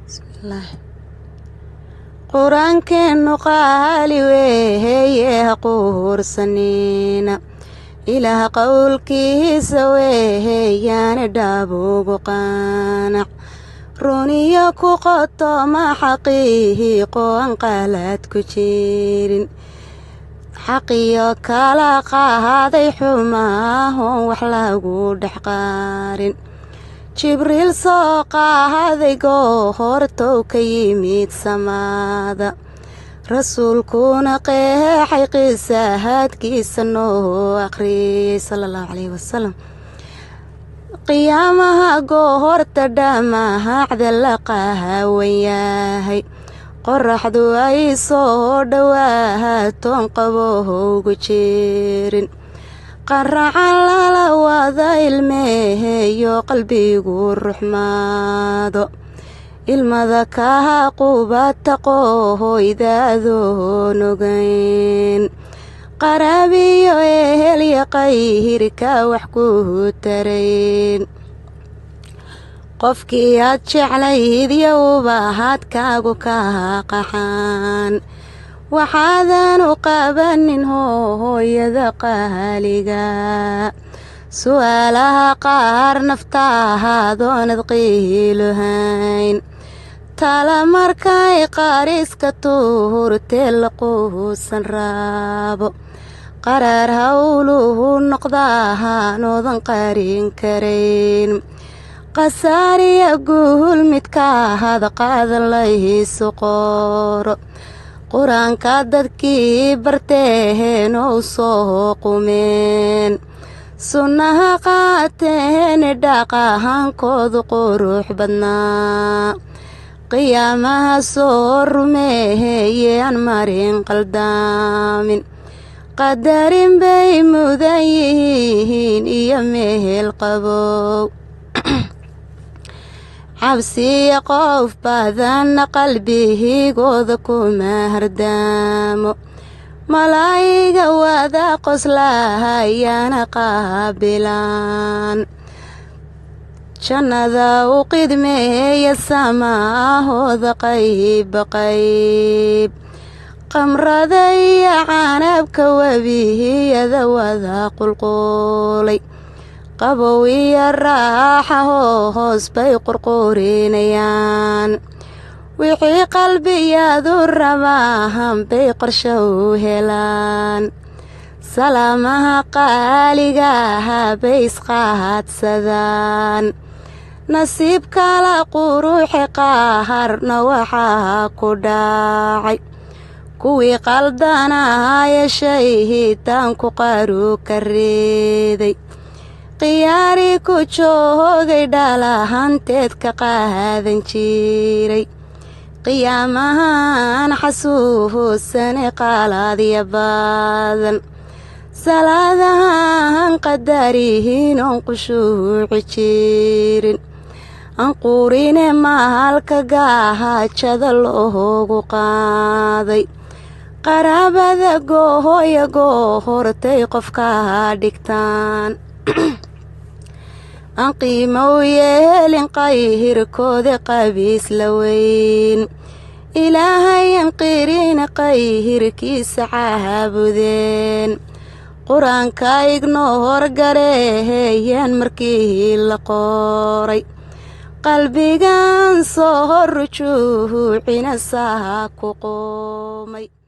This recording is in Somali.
bismillaah. qur-aankeennu qaali weeye ha quursanina, ilaah qowlkiisa weeyaane dhaabugu qaanac, runiyo ku qotoma xaqiiqo aan qalad ku jirin, xaqiyo kala qaaday xumaahon wax lagu dhex qaarin, jibriil soo qaaday goortow ka yimid samaada, rasuulkuna qeexay qisahaadkiisa noo aqriyay sallallahu calayhi wasallam. qiyaamaha goorta dhammaacda la qaawan yahay, qoraxdu ay soo dhowaaton qabowgu jirin, qaracan lala wada ilmeeyo qalbigu ruxmaado, ilmada kaha qubata qohoydaadoo nogayn, qaraabiyo ehelya qayrka wax ku tarayn, qofkii aad jeclayd yowbahaadkaagu ka qaxaan, waxaadan u qabanin hooyada qaaliga, su'aalaha qaar naftaadoonad qiiluhayn, tala markay qaariska tuurtee la quusan raabo, qaraar hawluhu noqdaanoodan qarin karayn, qasaariya guul midkaahad qaadan laysu qoro, qur-aanka dadkii barteen ou soo qumeen, sunnaha qaateen dhaqahankoodu qurux badnaa, qiyaamaha soo rumeeyaan marin qaldaamin, qadarin bay mudan yihiin iyo mehel qabow, cabsiya qof badanna qalbigooda kuma hardaamo, malaa'iga wada qoslahayaana qaabilaan, jannada u qidmeeya samaahooda qayba qayb, qamrada iyo canabka webiyada wada qulqulay, qabow iyo raaxa hoos bay qurqurinayaan, wixii qalbiyadu rabaan bay qorsho u helaan, salaamaha qaaligaha bay isqaadsadaan, nasiib kala quruxe qaharna waxaa ku dhacay, kuwii qaldanaya shaydaanku qaru ka reeday, khiyaari ku joogay dhalahanteed ka qaadan jiray, qiyaamahan xasuusane qaalaadya badan, salaadahan qadarihiin oon qushuuci jirin, anquurine mahalka gaahajada loogu qaaday, qaraabada goohoya goortay qofka dhigtaan, aan qiimow yeelin qayrkooda qabiis la weyn, ilaahay aan qirin qayrkiisa caabudeen, qur-aanka ignoor gareeyeen markii la qoray, qalbigan soo rujuucina saa ku qoomay.